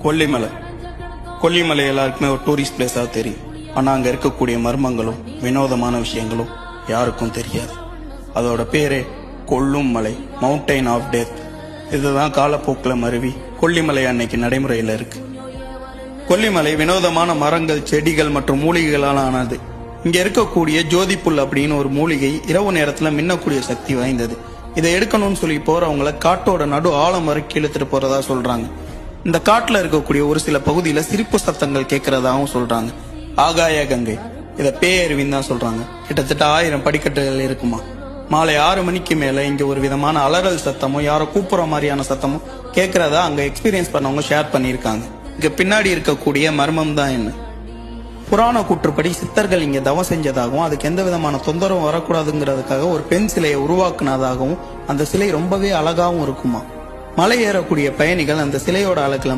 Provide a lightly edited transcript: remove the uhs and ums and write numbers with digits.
கொல்லிமலை. கொல்லிமலை எல்லாருக்குமே ஒரு டூரிஸ்ட் பிளேஸாக தெரியும். ஆனால் அங்கே இருக்கக்கூடிய மர்மங்களும் வினோதமான விஷயங்களும் யாருக்கும் தெரியாது. அதோட பேரே கொல்லும் மலை, மவுண்டைன் ஆஃப் டெத். இதுதான் காலப்போக்கில் மருவி கொல்லிமலை அன்னைக்கு நடைமுறையில் இருக்கு. கொல்லிமலை வினோதமான மரங்கள், செடிகள் மற்றும் மூலிகைகளால் ஆனது. இங்க இருக்கக்கூடிய ஜோதிப்புல் அப்படின்னு ஒரு மூலிகை இரவு நேரத்துல மின்னக்கூடிய சக்தி வாய்ந்தது. இதை எடுக்கணும்னு சொல்லி போறவங்களை காட்டோட நடு ஆழம் வரைக்கும் இழுத்துட்டு போறதா சொல்றாங்க. இந்த காட்டுல இருக்கக்கூடிய ஒரு சில பகுதியில சிரிப்பு சத்தங்கள் கேட்கறதாகவும் சொல்றாங்க. ஆகாய கங்கை, இதை பேயருவின்னு தான் சொல்றாங்க. கிட்டத்தட்ட 1000 படிக்கட்டுகள் இருக்குமா. மாலை 6 மணிக்கு மேல இங்க ஒரு விதமான அலறல் சத்தமும் யாரோ கூப்பிடுற மாதிரியான சத்தமும் கேட்கறதா அங்க எக்ஸ்பீரியன்ஸ் பண்ணவங்க ஷேர் பண்ணியிருக்காங்க. இங்க பின்னாடி இருக்கக்கூடிய மர்மம் தான் என்ன? புராண கூற்றுப்படி சித்தர்கள் இங்க தவம் செஞ்சதாகவும் அதுக்கு எந்த விதமான தொந்தரவும் வரக்கூடாதுங்கிறதுக்காக ஒரு பெண் சிலையை உருவாக்குனதாகவும் அந்த சிலை ரொம்பவே அழகாவும் இருக்குமா. மலை ஏறக்கூடிய பயணிகள் அந்த சிலையோட அழகுல